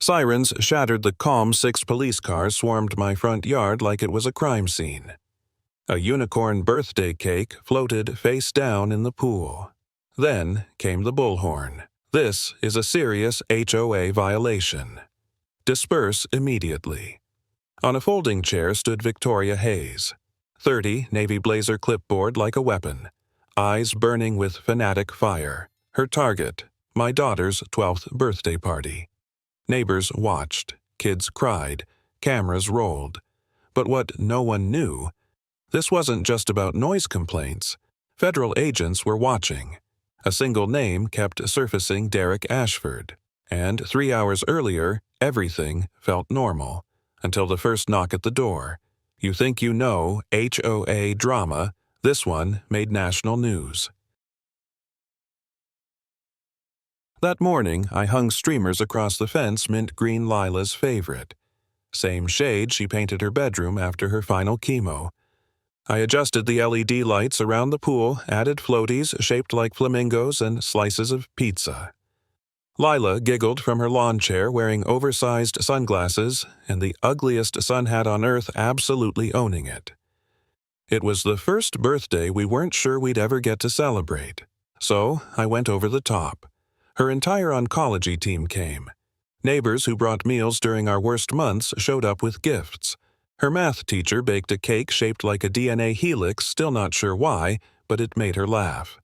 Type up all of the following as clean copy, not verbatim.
Sirens shattered the calm 6 police cars swarmed my front yard like it was a crime scene. A unicorn birthday cake floated face down in the pool. Then came the bullhorn. This is a serious HOA violation. Disperse immediately. On a folding chair stood Victoria Hayes. 30, navy blazer clipboard like a weapon. Eyes burning with fanatic fire. Her target, my daughter's 12th birthday party. Neighbors watched. Kids cried. Cameras rolled. But what no one knew, this wasn't just about noise complaints. Federal agents were watching. A single name kept surfacing: Derek Ashford. And 3 hours earlier, everything felt normal. Until the first knock at the door. You think you know HOA drama. This one made national news. That morning, I hung streamers across the fence mint green Lila's favorite. Same shade she painted her bedroom after her final chemo. I adjusted the LED lights around the pool, added floaties shaped like flamingos and slices of pizza. Lila giggled from her lawn chair wearing oversized sunglasses and the ugliest sun hat on earth, absolutely owning it. It was the first birthday we weren't sure we'd ever get to celebrate, so I went over the top. Her entire oncology team came. Neighbors who brought meals during our worst months showed up with gifts. Her math teacher baked a cake shaped like a DNA helix, still not sure why, but it made her laugh.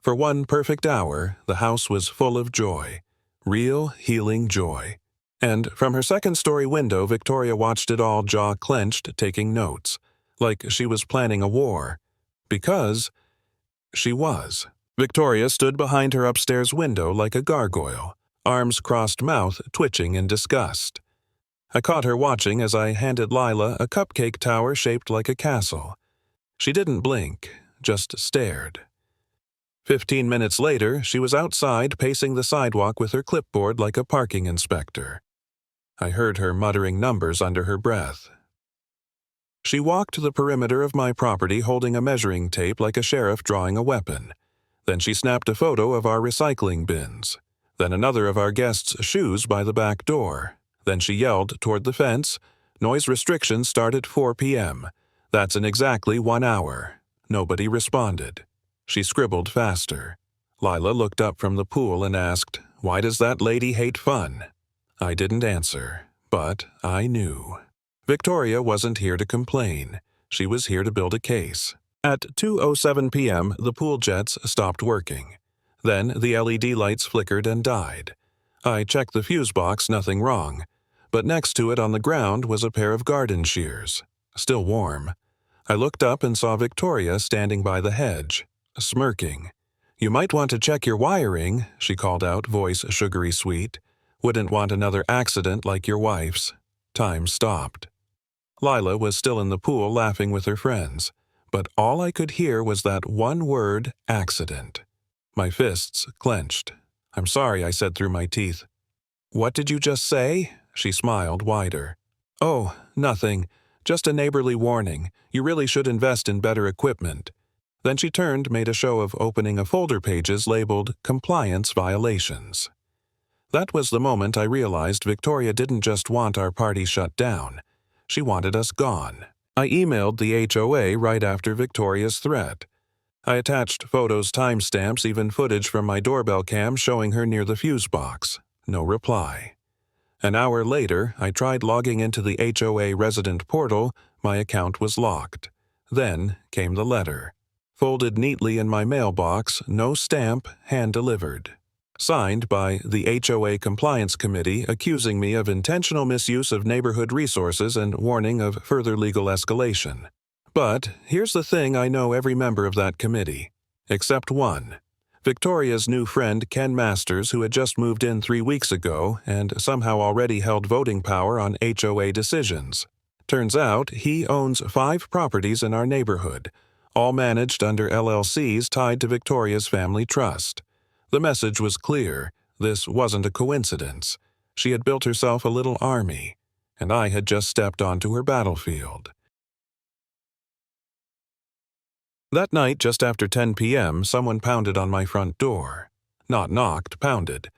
For one perfect hour, the house was full of joy. Real, healing joy. And from her second-story window, Victoria watched it all, jaw clenched, taking notes, like she was planning a war. Because she was. Victoria stood behind her upstairs window like a gargoyle, arms crossed, mouth twitching in disgust. I caught her watching as I handed Lila a cupcake tower shaped like a castle. She didn't blink, just stared. 15 minutes later, she was outside pacing the sidewalk with her clipboard like a parking inspector. I heard her muttering numbers under her breath. She walked the perimeter of my property holding a measuring tape like a sheriff drawing a weapon. Then she snapped a photo of our recycling bins. Then another of our guests' shoes by the back door. Then she yelled toward the fence, "Noise restrictions start at 4 p.m. That's in exactly 1 hour." Nobody responded. She scribbled faster. Lila looked up from the pool and asked, "Why does that lady hate fun?" I didn't answer, but I knew. Victoria wasn't here to complain. She was here to build a case. At 2:07 p.m., the pool jets stopped working. Then the LED lights flickered and died. I checked the fuse box, nothing wrong. But next to it on the ground was a pair of garden shears, still warm. I looked up and saw Victoria standing by the hedge, smirking. "You might want to check your wiring," she called out, voice sugary sweet. "Wouldn't want another accident like your wife's." Time stopped. Lila was still in the pool laughing with her friends, but all I could hear was that one word, accident. My fists clenched. "I'm sorry," I said through my teeth. "What did you just say?" She smiled wider. "Oh, nothing. Just a neighborly warning. You really should invest in better equipment." Then she turned, made a show of opening a folder pages labeled Compliance Violations. That was the moment I realized Victoria didn't just want our party shut down. She wanted us gone. I emailed the HOA right after Victoria's threat. I attached photos, timestamps, even footage from my doorbell cam showing her near the fuse box. No reply. An hour later, I tried logging into the HOA resident portal. My account was locked. Then came the letter. Folded neatly in my mailbox, no stamp, hand-delivered. Signed by the HOA Compliance Committee, accusing me of intentional misuse of neighborhood resources and warning of further legal escalation. But here's the thing I know every member of that committee. Except one. Victoria's new friend Ken Masters, who had just moved in 3 weeks ago and somehow already held voting power on HOA decisions. Turns out he owns 5 properties in our neighborhood, all managed under LLCs tied to Victoria's family trust. The message was clear. This wasn't a coincidence. She had built herself a little army, and I had just stepped onto her battlefield. That night, just after 10 p.m., someone pounded on my front door. Not knocked, pounded.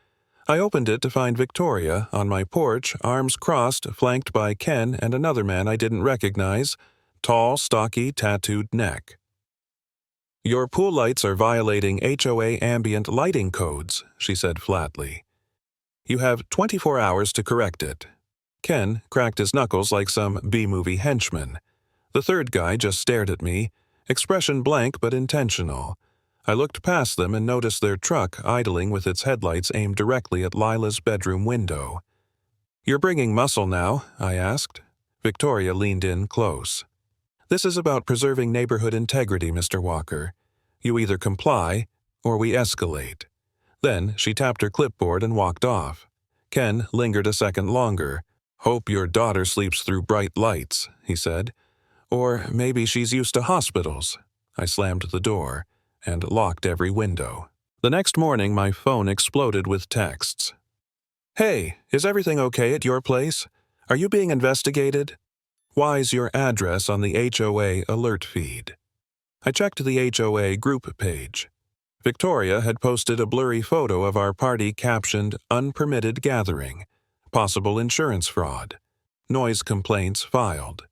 I opened it to find Victoria on my porch, arms crossed, flanked by Ken and another man I didn't recognize, tall, stocky, tattooed neck. "Your pool lights are violating HOA ambient lighting codes," she said flatly. "You have 24 hours to correct it." Ken cracked his knuckles like some B-movie henchman. The third guy just stared at me, expression blank but intentional. I looked past them and noticed their truck idling with its headlights aimed directly at Lila's bedroom window. "You're bringing muscle now?" I asked. Victoria leaned in close. "This is about preserving neighborhood integrity, Mr. Walker. You either comply, or we escalate." Then she tapped her clipboard and walked off. Ken lingered a second longer. "Hope your daughter sleeps through bright lights," he said. "Or maybe she's used to hospitals." I slammed the door and locked every window. The next morning, my phone exploded with texts. "Hey, is everything okay at your place? Are you being investigated? Why's your address on the HOA alert feed?" I checked the HOA group page. Victoria had posted a blurry photo of our party captioned "Unpermitted Gathering," possible insurance fraud, noise complaints filed,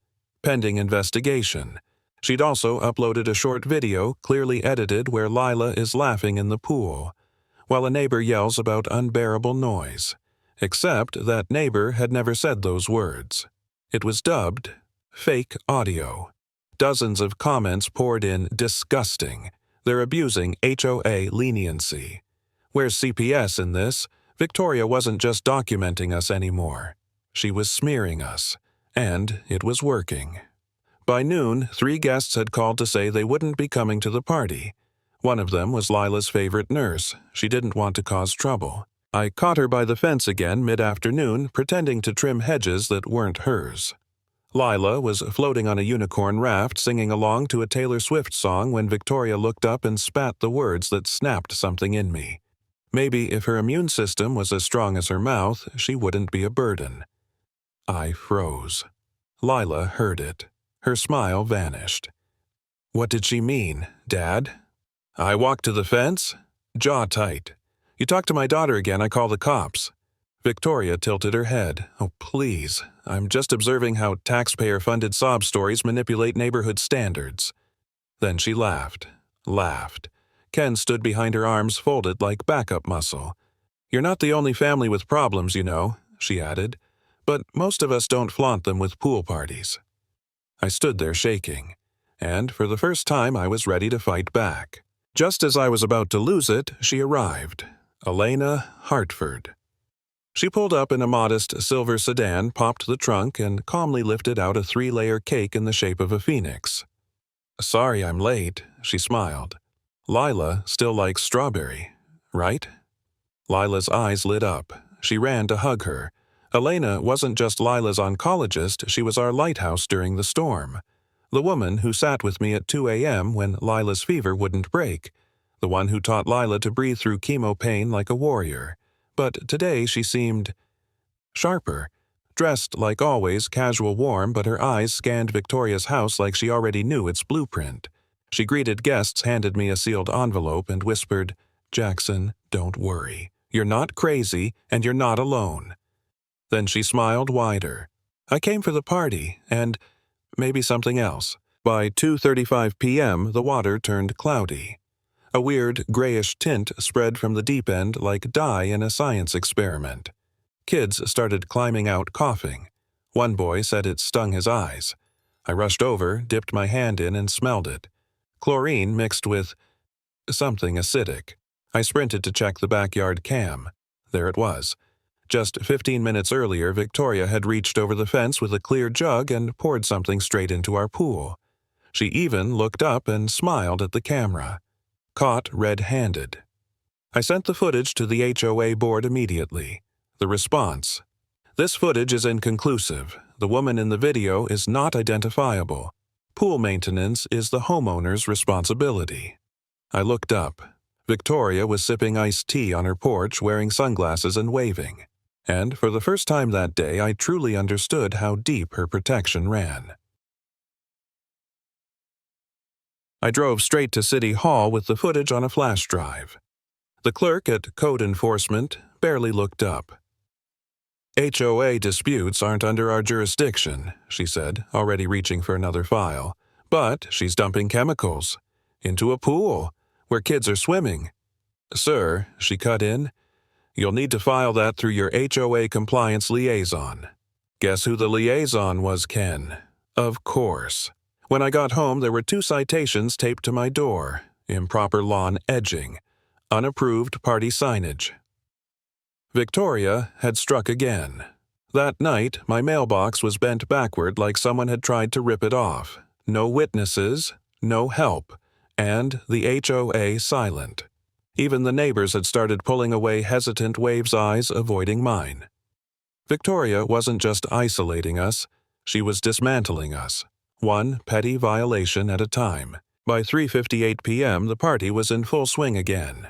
pending investigation. She'd also uploaded a short video clearly edited where Lila is laughing in the pool, while a neighbor yells about unbearable noise, except that neighbor had never said those words. It was dubbed fake audio. Dozens of comments poured in disgusting. They're abusing HOA leniency. Where's CPS in this? Victoria wasn't just documenting us anymore. She was smearing us, and it was working. By noon, 3 guests had called to say they wouldn't be coming to the party. One of them was Lila's favorite nurse. She didn't want to cause trouble. I caught her by the fence again mid-afternoon, pretending to trim hedges that weren't hers. Lila was floating on a unicorn raft singing along to a Taylor Swift song when Victoria looked up and spat the words that snapped something in me. Maybe if her immune system was as strong as her mouth, she wouldn't be a burden. I froze. Lila heard it. Her smile vanished. "What did she mean, Dad?" I walked to the fence. Jaw tight. "You talk to my daughter again, I call the cops." Victoria tilted her head. "Oh, please. I'm just observing how taxpayer-funded sob stories manipulate neighborhood standards." Then she laughed. Ken stood behind her, arms folded like backup muscle. "You're not the only family with problems, you know," she added. "But most of us don't flaunt them with pool parties." I stood there shaking, and for the first time I was ready to fight back. Just as I was about to lose it, she arrived. Elena Hartford. She pulled up in a modest silver sedan, popped the trunk, and calmly lifted out a 3-layer cake in the shape of a phoenix. "Sorry I'm late," she smiled. "Lila still likes strawberry, right?" Lila's eyes lit up. She ran to hug her. Elena wasn't just Lila's oncologist, she was our lighthouse during the storm. The woman who sat with me at 2 a.m. when Lila's fever wouldn't break. The one who taught Lila to breathe through chemo pain like a warrior. But today she seemed sharper. Dressed like always, casual warm, but her eyes scanned Victoria's house like she already knew its blueprint. She greeted guests, handed me a sealed envelope, and whispered, "Jackson, don't worry. You're not crazy, and you're not alone." Then she smiled wider. "I came for the party, and maybe something else." By 2:35 p.m., the water turned cloudy. A weird, grayish tint spread from the deep end like dye in a science experiment. Kids started climbing out coughing. One boy said it stung his eyes. I rushed over, dipped my hand in, and smelled it. Chlorine mixed with something acidic. I sprinted to check the backyard cam. There it was. Just 15 minutes earlier, Victoria had reached over the fence with a clear jug and poured something straight into our pool. She even looked up and smiled at the camera. Caught red-handed. I sent the footage to the HOA board immediately. The response: "This footage is inconclusive. The woman in the video is not identifiable. Pool maintenance is the homeowner's responsibility." I looked up. Victoria was sipping iced tea on her porch, wearing sunglasses and waving. And for the first time that day, I truly understood how deep her protection ran. I drove straight to City Hall with the footage on a flash drive. The clerk at Code Enforcement barely looked up. HOA disputes aren't under our jurisdiction, she said, already reaching for another file. But she's dumping chemicals into a pool where kids are swimming. Sir, she cut in, you'll need to file that through your HOA compliance liaison. Guess who the liaison was, Ken? Of course. When I got home, there were 2 citations taped to my door. Improper lawn edging. Unapproved party signage. Victoria had struck again. That night, my mailbox was bent backward like someone had tried to rip it off. No witnesses, no help, and the HOA silent. Even the neighbors had started pulling away hesitant Wave's eyes, avoiding mine. Victoria wasn't just isolating us, she was dismantling us, one petty violation at a time. By 3:58 p.m., the party was in full swing again.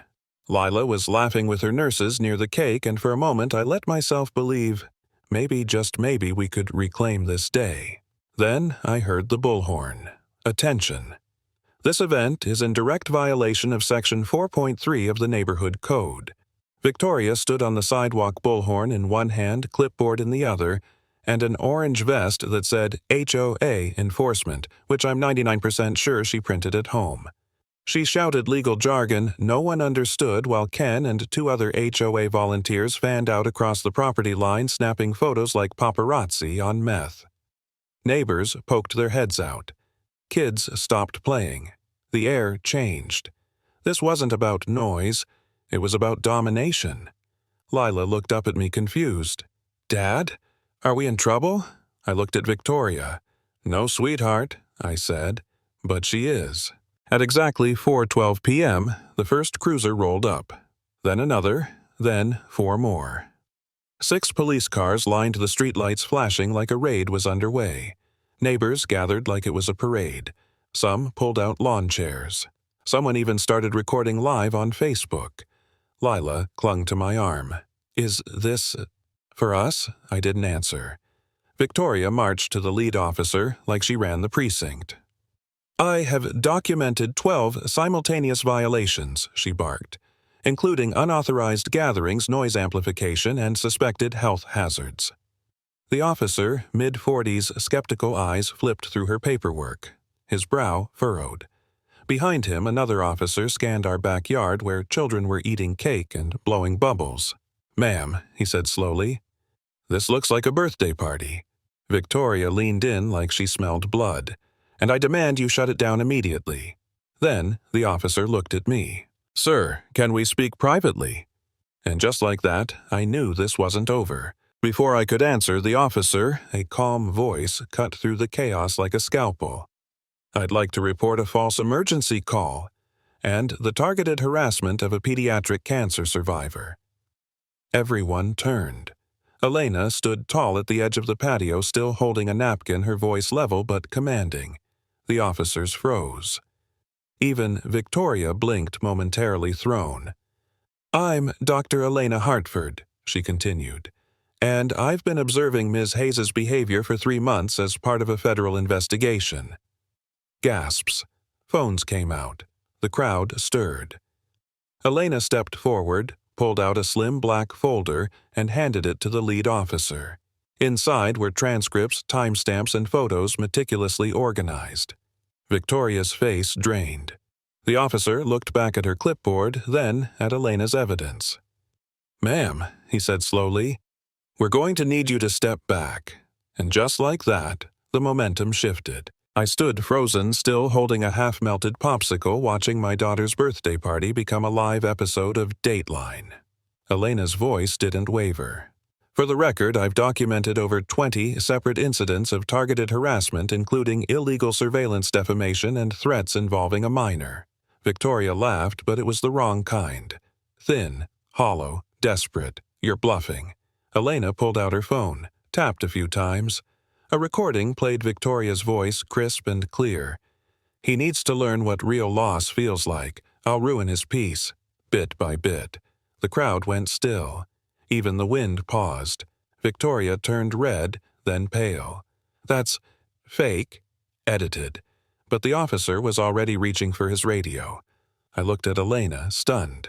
Lila was laughing with her nurses near the cake, and for a moment I let myself believe maybe, just maybe, we could reclaim this day. Then I heard the bullhorn. Attention. This event is in direct violation of Section 4.3 of the Neighborhood Code. Victoria stood on the sidewalk, bullhorn in one hand, clipboard in the other, and an orange vest that said HOA Enforcement, which I'm 99% sure she printed at home. She shouted legal jargon no one understood while Ken and 2 other HOA volunteers fanned out across the property line, snapping photos like paparazzi on meth. Neighbors poked their heads out. Kids stopped playing. The air changed. This wasn't about noise. It was about domination. Lila looked up at me confused. Dad? Are we in trouble? I looked at Victoria. No, sweetheart, I said. But she is. At exactly 4:12 p.m., the first cruiser rolled up. Then another, then 4 more. 6 police cars lined the streetlights, flashing like a raid was underway. Neighbors gathered like it was a parade. Some pulled out lawn chairs. Someone even started recording live on Facebook. Lila clung to my arm. Is this for us? I didn't answer. Victoria marched to the lead officer like she ran the precinct. I have documented 12 simultaneous violations, she barked, including unauthorized gatherings, noise amplification, and suspected health hazards. The officer, mid-40s, skeptical eyes flipped through her paperwork. His brow furrowed. Behind him, another officer scanned our backyard where children were eating cake and blowing bubbles. Ma'am, he said slowly, this looks like a birthday party. Victoria leaned in like she smelled blood. And I demand you shut it down immediately. Then the officer looked at me. Sir, can we speak privately? And just like that, I knew this wasn't over. Before I could answer, the officer, a calm voice, cut through the chaos like a scalpel. I'd like to report a false emergency call and the targeted harassment of a pediatric cancer survivor. Everyone turned. Elena stood tall at the edge of the patio, still holding a napkin, her voice level but commanding. The officers froze. Even Victoria blinked, momentarily thrown. I'm Dr. Elena Hartford, she continued, and I've been observing Ms. Hayes' behavior for 3 months as part of a federal investigation. Gasps. Phones came out. The crowd stirred. Elena stepped forward, pulled out a slim black folder, and handed it to the lead officer. Inside were transcripts, timestamps, and photos meticulously organized. Victoria's face drained. The officer looked back at her clipboard, then at Elena's evidence. Ma'am, he said slowly, we're going to need you to step back. And just like that, the momentum shifted. I stood frozen, still holding a half-melted popsicle, watching my daughter's birthday party become a live episode of Dateline. Elena's voice didn't waver. For the record, I've documented over 20 separate incidents of targeted harassment, including illegal surveillance defamation and threats involving a minor. Victoria laughed, but it was the wrong kind. Thin, hollow, desperate. You're bluffing. Elena pulled out her phone, tapped a few times. A recording played Victoria's voice, crisp and clear. He needs to learn what real loss feels like. I'll ruin his peace. Bit by bit. The crowd went still. Even the wind paused. Victoria turned red, then pale. That's fake, edited. But the officer was already reaching for his radio. I looked at Elena, stunned.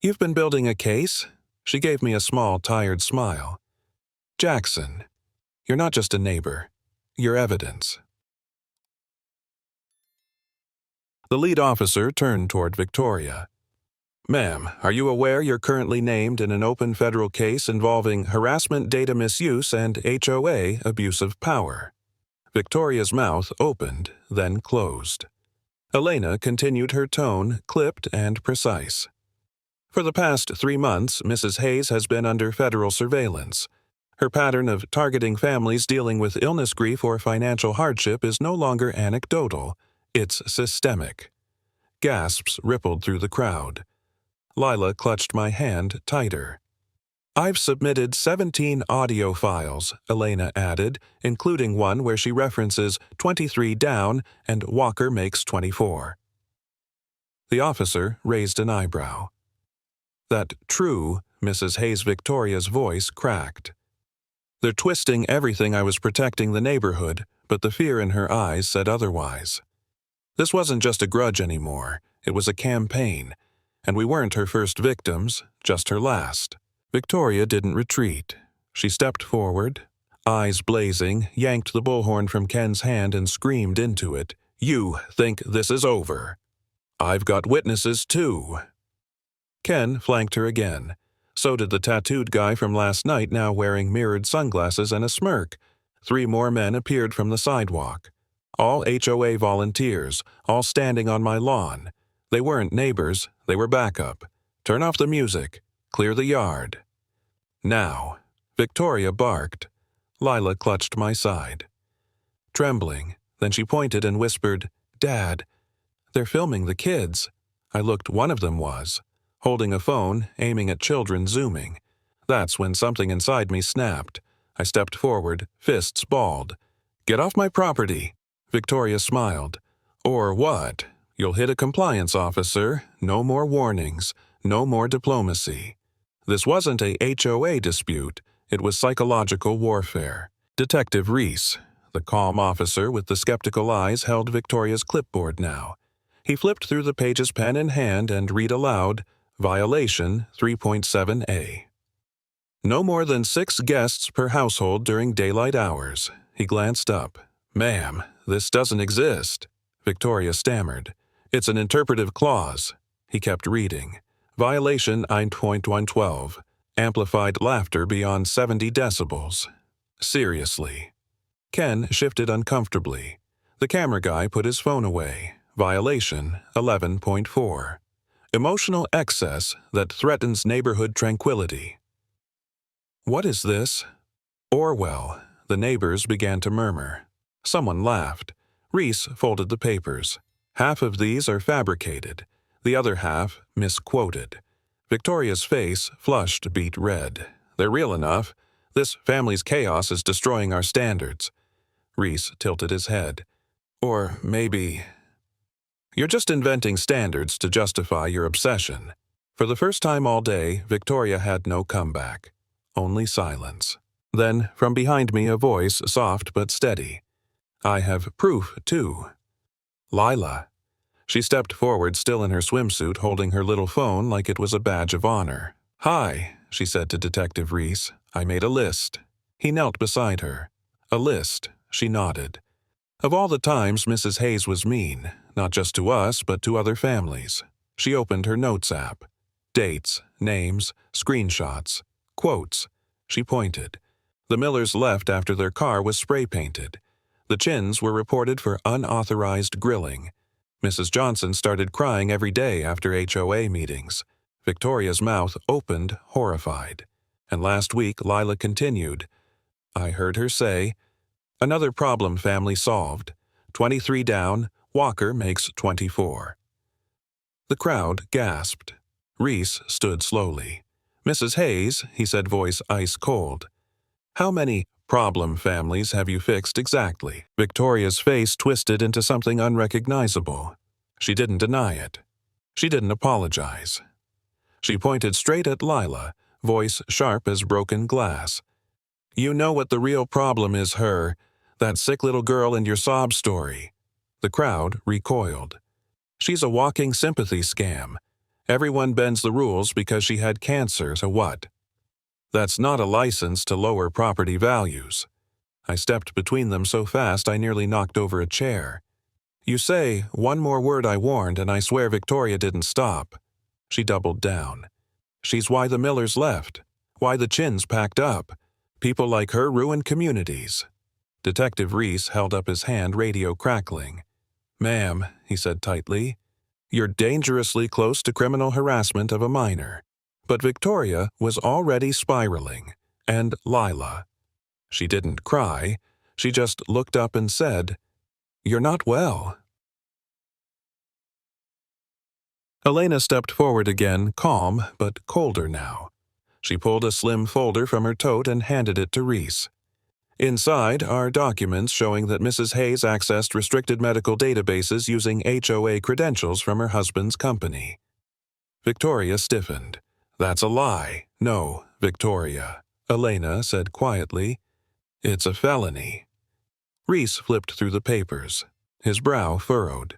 You've been building a case? She gave me a small, tired smile. Jackson, you're not just a neighbor. You're evidence. The lead officer turned toward Victoria. Ma'am, are you aware you're currently named in an open federal case involving harassment, data misuse, and HOA abuse of power? Victoria's mouth opened, then closed. Elena continued her tone, clipped and precise. For the past 3 months, Mrs. Hayes has been under federal surveillance. Her pattern of targeting families dealing with illness, grief, or financial hardship is no longer anecdotal. It's systemic. Gasps rippled through the crowd. Lila clutched my hand tighter. I've submitted 17 audio files, Elena added, including one where she references 23 down and Walker makes 24. The officer raised an eyebrow. That true, Mrs. Hayes Victoria's voice cracked. They're twisting everything I was protecting the neighborhood, but the fear in her eyes said otherwise. This wasn't just a grudge anymore, it was a campaign, and we weren't her first victims, just her last. Victoria didn't retreat. She stepped forward, eyes blazing, yanked the bullhorn from Ken's hand and screamed into it, "You think this is over? I've got witnesses too." Ken flanked her again. So did the tattooed guy from last night, now wearing mirrored sunglasses and a smirk. 3 more men appeared from the sidewalk. All HOA volunteers, all standing on my lawn. They weren't neighbors, they were backup. Turn off the music. Clear the yard. Now. Victoria barked. Lila clutched my side. Trembling, then she pointed and whispered, "Dad, they're filming the kids." I looked, one of them was. Holding a phone, aiming at children, zooming. That's when something inside me snapped. I stepped forward, fists balled. "Get off my property." Victoria smiled. "Or what? You'll hit a compliance officer. No more warnings. No more diplomacy." This wasn't a HOA dispute. It was psychological warfare. Detective Reese, the calm officer with the skeptical eyes, held Victoria's clipboard now. He flipped through the pages pen in hand and read aloud, Violation 3.7a. No more than 6 guests per household during daylight hours. He glanced up. "Ma'am, this doesn't exist." Victoria stammered. "It's an interpretive clause." He kept reading. Violation 9.112. Amplified laughter beyond 70 decibels. Seriously. Ken shifted uncomfortably. The camera guy put his phone away. Violation 11.4. Emotional excess that threatens neighborhood tranquility. What is this? Orwell. The neighbors began to murmur. Someone laughed. Reese folded the papers. Half of these are fabricated. The other half misquoted. Victoria's face flushed beet red. They're real enough. This family's chaos is destroying our standards. Reese tilted his head. Or maybe... You're just inventing standards to justify your obsession. For the first time all day, Victoria had no comeback. Only silence. Then, from behind me, a voice, soft but steady. I have proof, too. Lila. She stepped forward, still in her swimsuit, holding her little phone like it was a badge of honor. "Hi," she said to Detective Reese. "I made a list." He knelt beside her. "A list," she nodded. Of all the times Mrs. Hayes was mean, not just to us, but to other families. She opened her notes app. Dates, names, screenshots, quotes. She pointed. The Millers left after their car was spray-painted. The Chins were reported for unauthorized grilling. Mrs. Johnson started crying every day after HOA meetings. Victoria's mouth opened, horrified. And last week, Lila continued. I heard her say, "Another problem family solved. 23 down, Walker makes 24. The crowd gasped. Reese stood slowly. "Mrs. Hayes," he said, voice ice cold. "How many problem families have you fixed exactly?" Victoria's face twisted into something unrecognizable. She didn't deny it. She didn't apologize. She pointed straight at Lila, voice sharp as broken glass. "You know what the real problem is, her. That sick little girl in your sob story." The crowd recoiled. "She's a walking sympathy scam. Everyone bends the rules because she had cancer, so what? That's not a license to lower property values. I stepped between them so fast I nearly knocked over a chair. You say, one more word I warned, and I swear Victoria didn't stop. She doubled down. She's why the Millers left, why the Chins packed up. People like her ruin communities. Detective Reese held up his hand, radio crackling. Ma'am, he said tightly, you're dangerously close to criminal harassment of a minor. But Victoria was already spiraling, and Lila. She didn't cry. She just looked up and said, You're not well. Elena stepped forward again, calm but colder now. She pulled a slim folder from her tote and handed it to Reese. Inside are documents showing that Mrs. Hayes accessed restricted medical databases using HOA credentials from her husband's company. Victoria stiffened. That's a lie. No, Victoria, Elena said quietly. It's a felony. Reese flipped through the papers. His brow furrowed.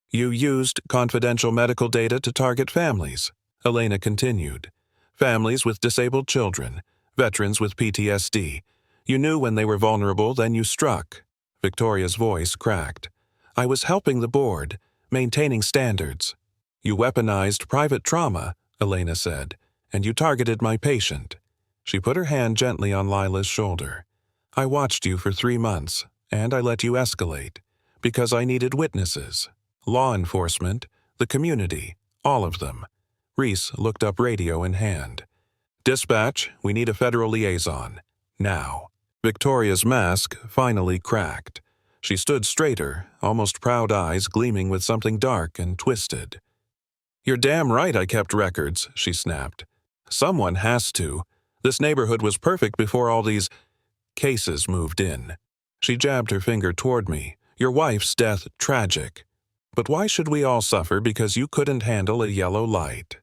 You used confidential medical data to target families, Elena continued. Families with disabled children, veterans with PTSD. You knew when they were vulnerable, then you struck. Victoria's voice cracked. I was helping the board, maintaining standards. You weaponized private trauma, Elena said, and you targeted my patient. She put her hand gently on Lila's shoulder. I watched you for 3 months, and I let you escalate, because I needed witnesses. Law enforcement, the community, all of them. Reese looked up, radio in hand. Dispatch, we need a federal liaison. Now. Victoria's mask finally cracked. She stood straighter, almost proud eyes gleaming with something dark and twisted. You're damn right I kept records, she snapped. Someone has to. This neighborhood was perfect before all these cases moved in. She jabbed her finger toward me. Your wife's death tragic. But why should we all suffer because you couldn't handle a yellow light?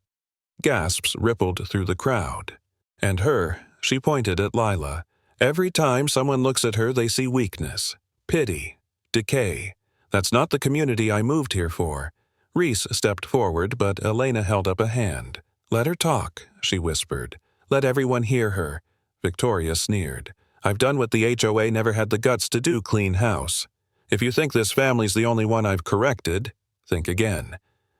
Gasps rippled through the crowd. And her, she pointed at Lila. Every time someone looks at her, they see weakness, pity, decay. That's not the community I moved here for. Reese stepped forward, but Elena held up a hand. Let her talk, she whispered. Let everyone hear her. Victoria sneered. I've done what the HOA never had the guts to do, clean house. If you think this family's the only one I've corrected, think again.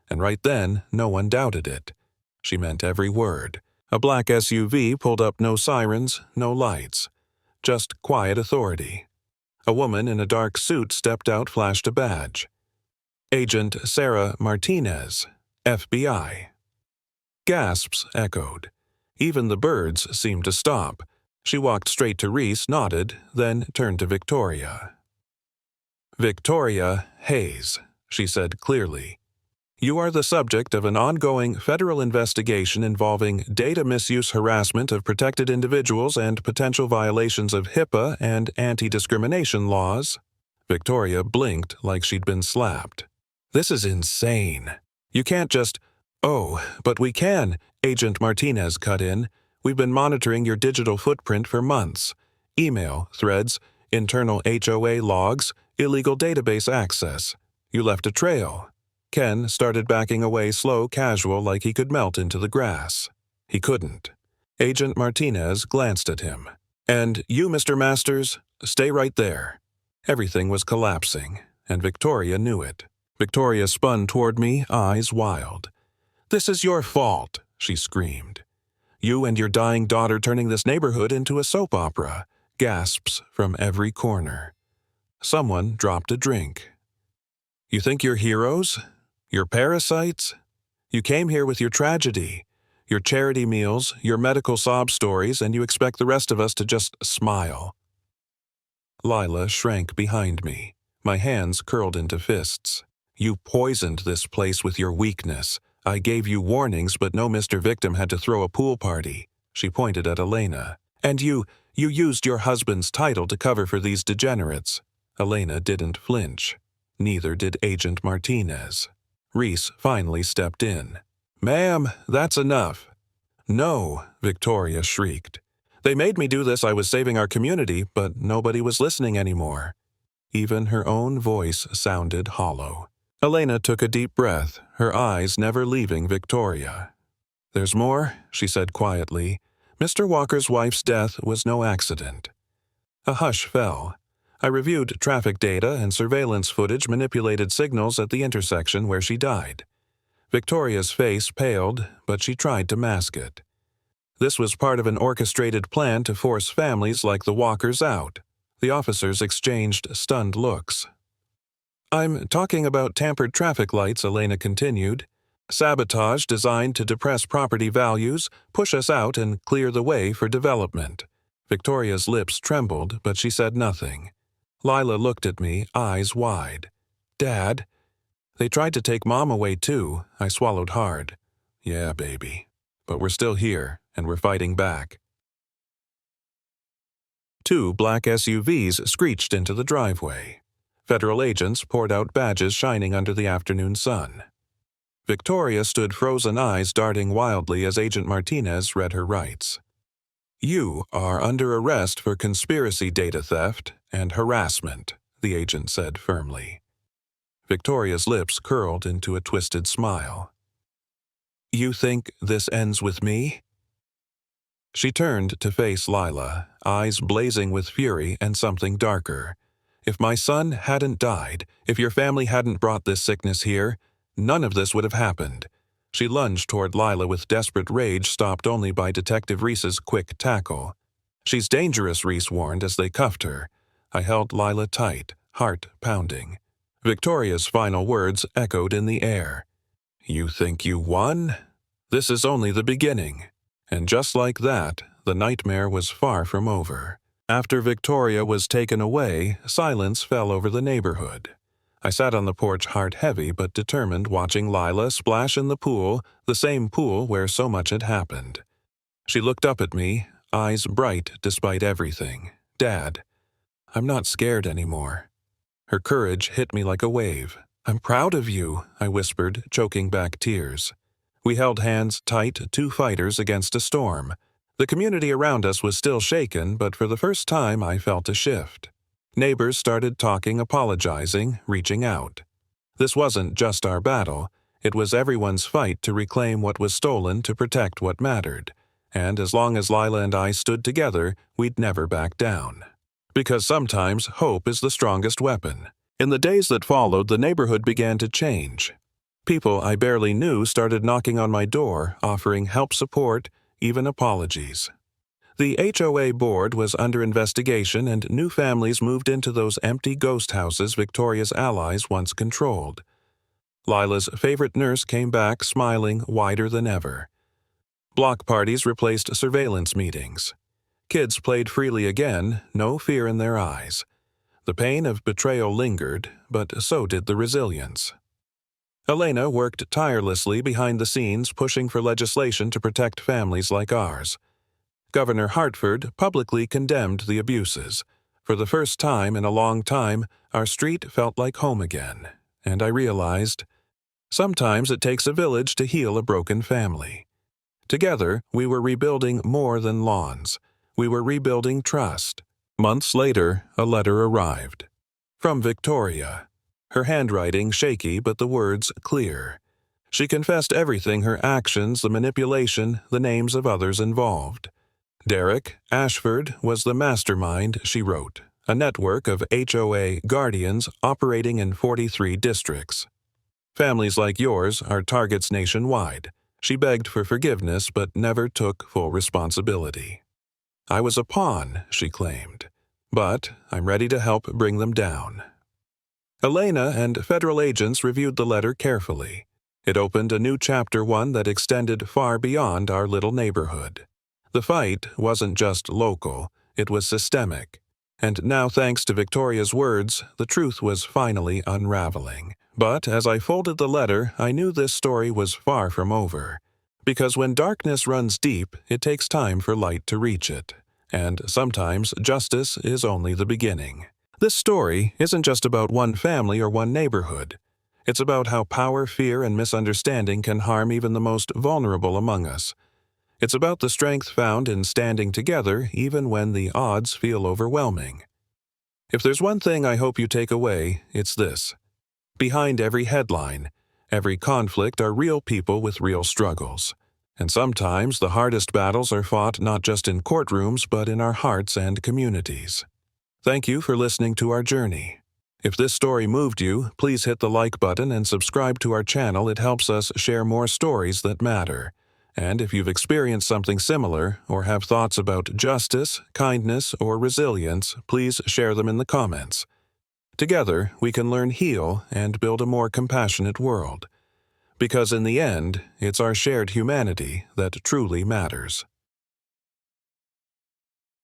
And right then, no one doubted it. She meant every word. A black SUV pulled up, no sirens, no lights. Just quiet authority. A woman in a dark suit stepped out, flashed a badge. Agent Sarah Martinez, FBI. Gasps echoed. Even the birds seemed to stop. She walked straight to Reese, nodded, then turned to Victoria. Victoria Hayes, she said clearly. You are the subject of an ongoing federal investigation involving data misuse, harassment of protected individuals, and potential violations of HIPAA and anti-discrimination laws. Victoria blinked like she'd been slapped. This is insane. You can't just, oh, but we can, Agent Martinez cut in. We've been monitoring your digital footprint for months. Email, threads, internal HOA logs, illegal database access. You left a trail. Ken started backing away, slow, casual, like he could melt into the grass. He couldn't. Agent Martinez glanced at him. And you, Mr. Masters, stay right there. Everything was collapsing, and Victoria knew it. Victoria spun toward me, eyes wild. This is your fault, she screamed. You and your dying daughter turning this neighborhood into a soap opera. Gasps from every corner. Someone dropped a drink. You think you're heroes? You're parasites? You came here with your tragedy, your charity meals, your medical sob stories, and you expect the rest of us to just smile. Lila shrank behind me. My hands curled into fists. You poisoned this place with your weakness. I gave you warnings, but no Mr. Victim had to throw a pool party. She pointed at Elena. And you used your husband's title to cover for these degenerates. Elena didn't flinch. Neither did Agent Martinez. Reese finally stepped in. Ma'am, that's enough. No, Victoria shrieked. They made me do this. I was saving our community, but nobody was listening anymore. Even her own voice sounded hollow. Elena took a deep breath, her eyes never leaving Victoria. "There's more," she said quietly. "Mr. Walker's wife's death was no accident." A hush fell. I reviewed traffic data and surveillance footage manipulated signals at the intersection where she died. Victoria's face paled, but she tried to mask it. This was part of an orchestrated plan to force families like the Walkers out. The officers exchanged stunned looks. "I'm talking about tampered traffic lights," Elena continued. "Sabotage designed to depress property values, push us out, and clear the way for development." Victoria's lips trembled, but she said nothing. Lila looked at me, eyes wide. "Dad?" "They tried to take Mom away too." I swallowed hard. "Yeah, baby. But we're still here, and we're fighting back." 2 black SUVs screeched into the driveway. Federal agents poured out badges shining under the afternoon sun. Victoria stood frozen eyes darting wildly as Agent Martinez read her rights. "You are under arrest for conspiracy data theft and harassment," the agent said firmly. Victoria's lips curled into a twisted smile. "You think this ends with me?" She turned to face Lila, eyes blazing with fury and something darker. "If my son hadn't died, if your family hadn't brought this sickness here, none of this would have happened." She lunged toward Lila with desperate rage stopped only by Detective Reese's quick tackle. "She's dangerous," Reese warned as they cuffed her. I held Lila tight, heart pounding. Victoria's final words echoed in the air. "You think you won? This is only the beginning." And just like that, the nightmare was far from over. After Victoria was taken away, silence fell over the neighborhood. I sat on the porch heart heavy but determined, watching Lila splash in the pool, the same pool where so much had happened. She looked up at me, eyes bright despite everything. "Dad, I'm not scared anymore." Her courage hit me like a wave. "I'm proud of you," I whispered, choking back tears. We held hands tight, 2 fighters against a storm. The community around us was still shaken, but for the first time I felt a shift. Neighbors started talking, apologizing, reaching out. This wasn't just our battle. It was everyone's fight to reclaim what was stolen to protect what mattered. And as long as Lila and I stood together, we'd never back down. Because sometimes hope is the strongest weapon. In the days that followed, the neighborhood began to change. People I barely knew started knocking on my door, offering help, support, even apologies. The HOA board was under investigation and new families moved into those empty ghost houses Victoria's allies once controlled. Lila's favorite nurse came back smiling wider than ever. Block parties replaced surveillance meetings. Kids played freely again, no fear in their eyes. The pain of betrayal lingered, but so did the resilience. Elena worked tirelessly behind the scenes pushing for legislation to protect families like ours. Governor Hartford publicly condemned the abuses. For the first time in a long time, our street felt like home again, and I realized, sometimes it takes a village to heal a broken family. Together, we were rebuilding more than lawns. We were rebuilding trust. Months later, a letter arrived. From Victoria. Her handwriting shaky, but the words clear. She confessed everything, her actions, the manipulation, the names of others involved. Derek Ashford was the mastermind, she wrote, a network of HOA guardians operating in 43 districts. Families like yours are targets nationwide. She begged for forgiveness but never took full responsibility. I was a pawn, she claimed, but I'm ready to help bring them down. Elena and federal agents reviewed the letter carefully. It opened a new chapter, one that extended far beyond our little neighborhood. The fight wasn't just local, it was systemic. And now, thanks to Victoria's words, the truth was finally unraveling. But as I folded the letter, I knew this story was far from over. Because when darkness runs deep, it takes time for light to reach it. And sometimes justice is only the beginning. This story isn't just about one family or one neighborhood. It's about how power, fear, and misunderstanding can harm even the most vulnerable among us. It's about the strength found in standing together even when the odds feel overwhelming. If there's one thing I hope you take away, it's this. Behind every headline, every conflict are real people with real struggles. And sometimes the hardest battles are fought not just in courtrooms but in our hearts and communities. Thank you for listening to our journey. If this story moved you, please hit the like button and subscribe to our channel. It helps us share more stories that matter. And if you've experienced something similar or have thoughts about justice, kindness, or resilience, please share them in the comments. Together, we can learn, heal, and build a more compassionate world. Because in the end, it's our shared humanity that truly matters.